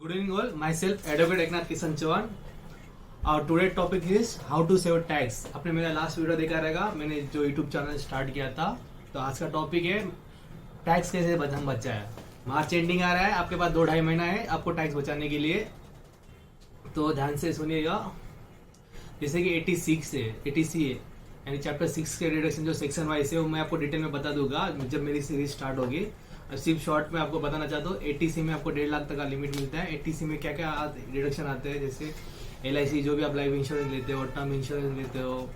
Good evening all. Myself Advocate Eknath Kisan Chauhan. Our today topic is how to save tax. आपने मेरा last video देखा रहेगा, मैंने जो यूट्यूब चैनल स्टार्ट किया था। तो आज का टॉपिक है टैक्स कैसे हम बचाए। मार्च एंडिंग आ रहा है, आपके पास 2-2.5 महीना है आपको टैक्स बचाने के लिए। तो ध्यान से सुनिएगा। जैसे कि 86 है, 80C है, यानी चैप्टर 6 के डिडक्शन जो सेक्शन वाइज है वो मैं आपको डिटेल में बता दूंगा जब मेरी सीरीज स्टार्ट होगी। और सिर्फ शॉर्ट में आपको बताना चाहता हूँ, 80C में आपको 1.5 लाख तक का लिमिट मिलता है। 80C में क्या क्या डिडक्शन आते हैं, जैसे LIC जो भी आप लाइफ इंश्योरेंस लेते हो, टर्म इंश्योरेंस लेते हो,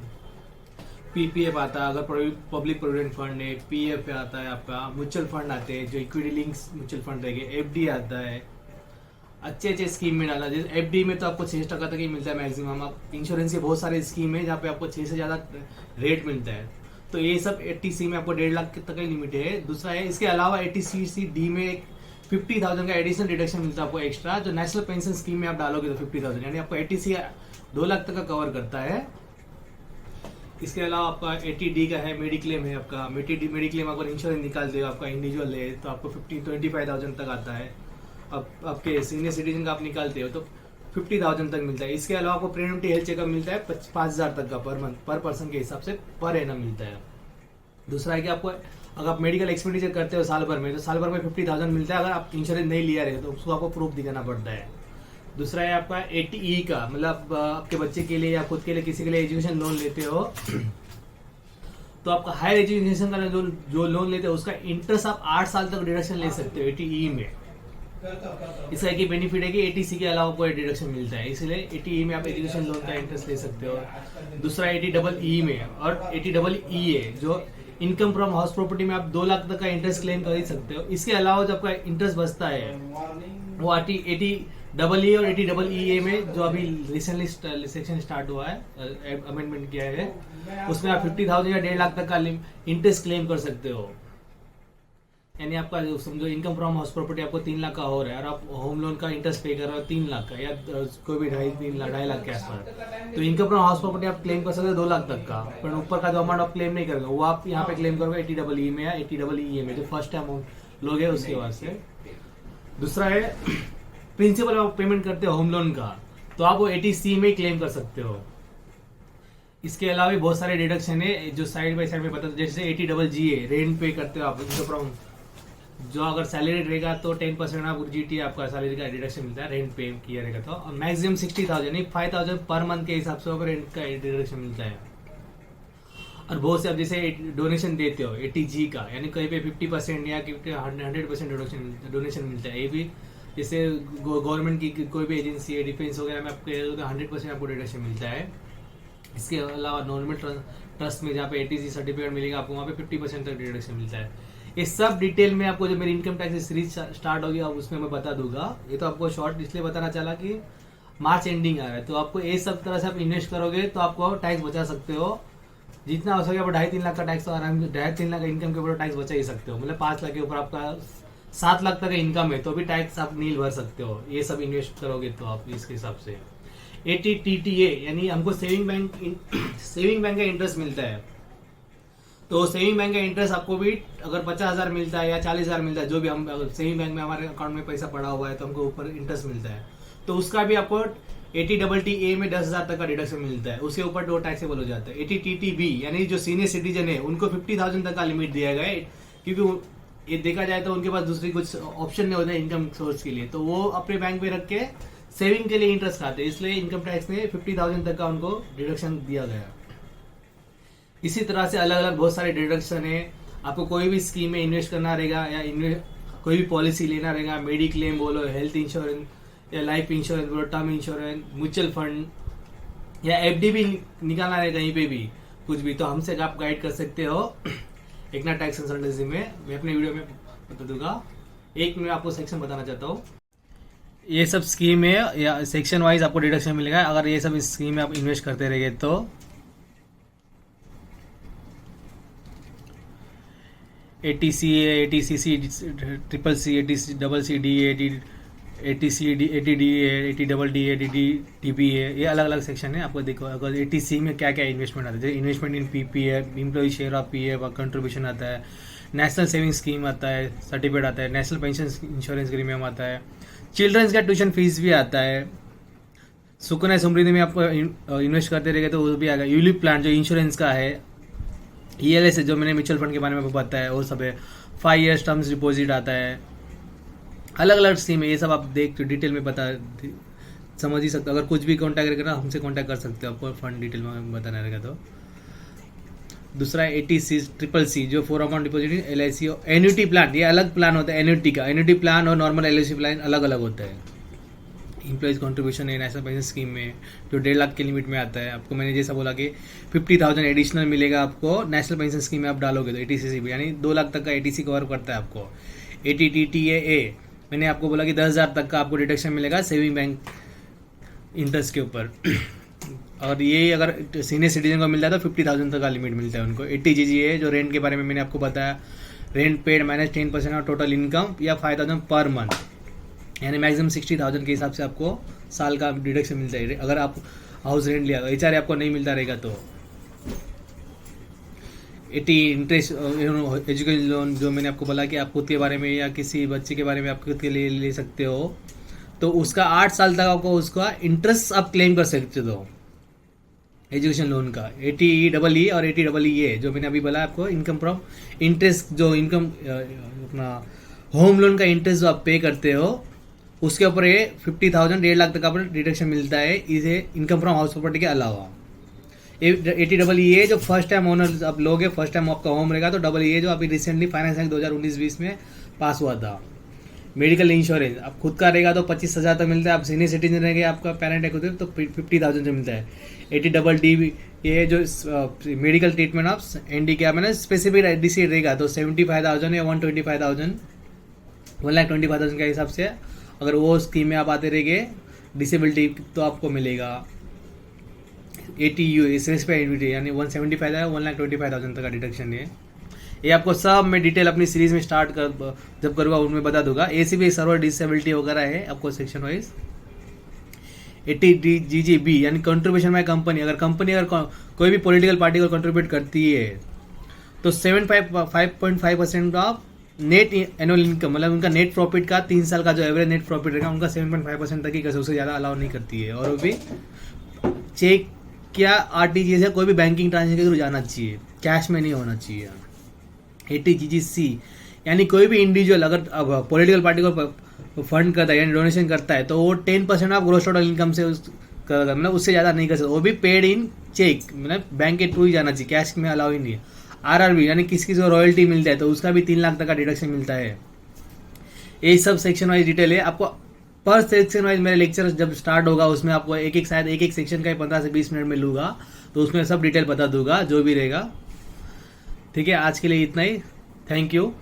PPF आता है अगर पब्लिक प्रोविडेंट फंड है, PF आता है आपका, म्यूचुअल फंड आते हैं जो इक्विटी लिंक्स म्यूचुअल फंड रहेंगे, FD आता है। अच्छे स्कीम में डाला, जैसे FD में तो आपको 6% तक ही मिलता है मैक्सिमम। आप इंश्योरेंस के बहुत सारे स्कीम है जहाँ पे आपको 6 से ज़्यादा रेट मिलता है। तो ये सब 80C में आपको 1.5 लाख तक का लिमिट है। दूसरा है, इसके अलावा 80C/D में 50,000 का एडिशनल डिडक्शन मिलता है आपको एक्स्ट्रा, जो नेशनल पेंशन स्कीम में आप डालोगे तो 50,000, यानी आपको 80C 2 लाख तक का कवर करता है। इसके अलावा आपका 80D का है, मेडिक्लेम है आपका। मेडिक्लेम अगर इंश्योरेंस निकालते हो, आपका इंडिविजुअल है तो आपको 25,000 तक आता है। अब आपके सीनियर सिटीजन का आप निकालते हो तो 50,000 तक मिलता है। इसके अलावा आपको प्रीवेंटिव हेल्थ चेकअप मिलता है 5,000 तक का पर मंथ, पर पर्सन के हिसाब से पर एनम मिलता है। दूसरा है कि आपको अगर आप मेडिकल एक्सपेंडिचर करते हो साल भर में, तो साल भर में 50,000 मिलता है। अगर आप इंश्योरेंस नहीं लिया रहे तो उसको आपको प्रूफ दिखाना पड़ता है। दूसरा है आपका 80E का, मतलब आपके बच्चे के लिए या खुद के लिए किसी के लिए एजुकेशन लोन लेते हो तो आपका हायर एजुकेशन का जो लोन लेते हो उसका इंटरेस्ट आप 8 साल तक डिडक्शन ले सकते हो 80E में। इसका एक ही बेनिफिट है कि 80C के अलावा कोई डिडक्शन मिलता है, इसलिए 80E में आप एजुकेशन लोन का इंटरेस्ट ले सकते हो। दूसरा 80EE में, और 80EE है जो इनकम फ्रॉम हाउस प्रॉपर्टी में आप 2 लाख तक का इंटरेस्ट क्लेम कर ही सकते हो। इसके अलावा जो आपका इंटरेस्ट बचता है वो 80EE और 80EE में जो अभी रिसेंटली सेक्शन स्टार्ट हुआ है, अमेंडमेंट किया है, उसमें आप 50,000 या 1.5 लाख तक का इंटरेस्ट क्लेम कर सकते हो। यानी आपका जो समझो इनकम फ्रॉम हाउस प्रॉपर्टी आपको 3 लाख का हो रहा है और आप होम लोन का इंटरेस्ट पे कर रहे हो 3 लाख का, या कोई भी 2.5 लाख के आसपास, तो इनकम फ्रॉम हाउस प्रॉपर्टी आप क्लेम कर सकते हो 2 लाख तक का। पर ऊपर का जो अमाउंट आप क्लेम नहीं करोगे वो आप यहाँ पे क्लेम करोगे 80EE में या 80EE में, जो फर्स्ट अमाउंट लोगे उसके वास्ते। दूसरा है प्रिंसिपल आप पेमेंट करते हो होम लोन का, तो आप वो 80C में क्लेम कर सकते हो। इसके अलावा भी बहुत सारे डिडक्शन है जो साइड बाई साइड में बता, जैसे 80GG है, रेंट पे करते हो आप इनकम फ्रॉम, जो अगर सैलरी रहेगा तो 10% आप GT आपका सैलरी का डिडक्शन मिलता है, रेंट पे किया रहेगा तो। और मैक्सिमम 60,000 यानी 5,000 पर मंथ के हिसाब से रेंट का डिडक्शन मिलता है। और बहुत से आप जैसे डोनेशन देते हो 80G का, यानी कहीं पे 50% या 100% डोनेशन मिलता है। ये भी जैसे गवर्नमेंट की कोई भी एजेंसी है, डिफेंस वगैरह में आपको 100% आपको डिडक्शन मिलता है। इसके अलावा नॉर्मल ट्रस्ट में जहाँ पे 80C सर्टिफिकेट मिलेगा आपको, वहाँ पे 50% तक डिडक्शन मिलता है। ये सब डिटेल में आपको जो मेरी इनकम टैक्स सीरीज स्टार्ट होगी अब उसमें मैं बता दूंगा। ये तो आपको शॉर्ट इसलिए बताना चला कि मार्च एंडिंग आ रहा है, तो आपको ये सब तरह से आप इन्वेस्ट करोगे तो आपको टैक्स बचा सकते हो। जितना हो सके आप 2.5-3 लाख का टैक्स, तो आराम से 2.5-3 लाख का इनकम के ऊपर टैक्स बचा ही सकते हो। मतलब 5 लाख के ऊपर आपका 7 लाख तक का इनकम है तो भी टैक्स आप नील भर सकते हो, ये सब इन्वेस्ट करोगे तो आप इसके हिसाब से। 80TTA यानी हमको सेविंग बैंक का इंटरेस्ट मिलता है, तो सेविंग बैंक का इंटरेस्ट आपको भी अगर 50,000 मिलता है या 40,000 मिलता है, जो भी हम सेविंग बैंक में हमारे अकाउंट में पैसा पड़ा हुआ है तो हमको ऊपर इंटरेस्ट मिलता है, तो उसका भी आपको 80TTA में 10,000 तक का डिडक्शन मिलता है, उसके ऊपर 2 टैक्सेबल हो जाता है। 80TTB यानी जो सीनियर सिटीजन है उनको 50,000 तक का लिमिट दिया गया है, क्योंकि ये देखा जाए तो उनके पास दूसरी कुछ ऑप्शन नहीं होता इनकम सोर्स के लिए, तो वो अपने बैंक में रख के सेविंग के लिए इंटरेस्ट खाते हैं, इसलिए इनकम टैक्स में 50,000 तक का उनको डिडक्शन दिया गया। इसी तरह से अलग अलग बहुत सारे डिडक्शन है। आपको कोई भी स्कीम में इन्वेस्ट करना रहेगा या कोई भी पॉलिसी लेना रहेगा, मेडिक्लेम बोलो, हेल्थ इंश्योरेंस या लाइफ इंश्योरेंस बोलो, टर्म इंश्योरेंस, म्यूचुअल फंड या FD भी निकालना रहेगा कहीं पे भी कुछ भी, तो हमसे आप गाइड कर सकते हो एकनाथ टैक्स कंसल्टेंसी में। मैं अपने वीडियो में बता दूंगा। एक मैं आपको सेक्शन बताना चाहता हूँ, ये सब स्कीम है या सेक्शन वाइज आपको डिडक्शन मिलेगा अगर ये सब स्कीम में आप इन्वेस्ट करते रहेंगे तो। ATC है, ATCC, CCC, ATCCD, 80D है, 80DD है, 80TB है, ये अलग अलग सेक्शन है। आपको देखो अगर 80C में क्या क्या इन्वेस्टमेंट आता है, इन्वेस्टमेंट इन PP है, employ share of PF contribution आता है, नेशनल सेविंग स्कीम आता है, सर्टिफिकेट आता है, नेशनल पेंशन इंश्योरेंस प्रीमियम आता है, चिल्ड्रंस का ट्यूशन फीस भी आता है, सुकन्या समृद्धि में आप इन्वेस्ट करते रहेंगे तो वो भी आएगा, यूलिप प्लान जो इंश्योरेंस का है, ELS जो मैंने म्यूचुअल फंड के बारे में आपको बताया वो सब है, 5 years टर्म्स डिपॉजिट आता है, अलग अलग स्कीम है, ये सब आप देख डिटेल में बता समझ ही सकते हो। अगर कुछ भी कॉन्टैक्ट करेगा हमसे कॉन्टैक्ट कर सकते हो, आपको फंड डिटेल में बताना रहेगा। तो दूसरा है ATC CCC जो for amount deposit LIC annuity plan, ये अलग प्लान होता है एन्युटी का, एन्युटी प्लान और नॉर्मल LIC प्लान अलग अलग होता है। एम्प्लॉइज कॉन्ट्रीब्यूशन है नेशनल पेंशन स्कीम में जो 1.5 लाख की लिमिट में आता है, आपको मैंने जैसा बोला कि 50,000 एडिशनल मिलेगा आपको नेशनल पेंशन स्कीम में आप डालोगे तो ATC यानी 2 लाख तक का ATC कवर करता है आपको। ATTTA मैंने आपको बोला कि 10,000 तक का आपको डिडक्शन मिलेगा सेविंग बैंक इंटरेस्ट के ऊपर और ये अगर सीनियर सिटीजन को मिलता है तो 50,000 तक का लिमिट मिलता है उनको। 80GGA जो रेंट के बारे में मैंने आपको बताया, rent paid minus 10% of total income या 5,000 पर मंथ, यानी मैक्सिमम 60,000 के हिसाब से आपको साल का डिडक्शन मिलता है अगर आप हाउस रेंट लिया तो। HRA आपको नहीं मिलता रहेगा तो। 80 इंटरेस्ट एजुकेशन लोन जो मैंने आपको बोला कि आप खुद के बारे में या किसी बच्चे के बारे में आप खुद के लिए ले सकते हो तो उसका 8 साल तक आपको उसका इंटरेस्ट आप क्लेम कर सकते हो एजुकेशन लोन का। 80EEE और 80EE जो मैंने अभी बोला आपको इनकम फ्रॉम इंटरेस्ट, जो इनकम अपना होम लोन का इंटरेस्ट जो आप पे करते हो उसके ऊपर ये 50,000 1.5 लाख तक का डिडक्शन मिलता है इसे इनकम फ्रॉम हाउस प्रॉपर्टी के अलावा। 80EE जो फर्स्ट टाइम ओनर आप लोगे, फर्स्ट टाइम आपका होम रहेगा तो EE जो अभी रिसेंटली फाइनेंस एक्ट 2019-20 में पास हुआ था। मेडिकल इंश्योरेंस आप खुद का रहेगा तो 25,000 तक मिलता है, आप सीनियर सिटीजन रहेंगे आपका पेरेंट है खुद तो 50,000 से मिलता है। 80DD ये जो मेडिकल ट्रीटमेंट ऑफ ND क्या मैंने स्पेसिफिक DC रहेगा तो 75,000 या 125,000 1,20,000 के हिसाब से अगर वो स्कीम में आप आते रहेंगे डिसेबिलिटी तो आपको मिलेगा। 80U एस पे एडमिटी यानी 175 है 1,25,000 तक का डिडक्शन है। ये आपको सब मैं डिटेल अपनी सीरीज में स्टार्ट कर जब करूँगा उनमें बता दूंगा। ACB सर्वर डिसेबिलिटी वगैरह है आपको सेक्शन वाइज। 80GGB यानी कंट्रीब्यूशन बाय कंपनी, अगर कंपनी अगर कोई भी पॉलिटिकल पार्टी को कंट्रीब्यूट करती है तो 5.5% ऑफ नेट एनुअल इनकम मतलब उनका नेट प्रॉफिट का 3 साल का जो एवरेज नेट प्रॉफिट रहेगा उनका 7.5% तक ही कर, उससे ज़्यादा अलाउ नहीं करती है। और वो भी चेक क्या RTGS या कोई भी बैंकिंग ट्रांजेक्शन के थ्रू जाना चाहिए, कैश में नहीं होना चाहिए। 80GGC यानी कोई भी इंडिविजुअल अगर पॉलिटिकल पार्टी को फंड करता है यानी डोनेशन करता है तो वो 10% ऑफ ग्रॉस टोटल इनकम से मतलब उससे ज़्यादा नहीं कर सकता, वो भी पेड इन चेक मतलब बैंक के थ्रू ही जाना चाहिए, कैश में अलाउ ही नहीं है। RRB यानी किसी को रॉयल्टी मिलता है तो उसका भी 3 लाख तक का डिडक्शन मिलता है। ये सब सेक्शन वाइज डिटेल है, आपको पर सेक्शन वाइज मेरे लेक्चर जब स्टार्ट होगा उसमें आपको शायद एक सेक्शन का 15 से 20 मिनट में लूँगा तो उसमें सब डिटेल बता दूंगा जो भी रहेगा। ठीक है, आज के लिए इतना ही, थैंक यू।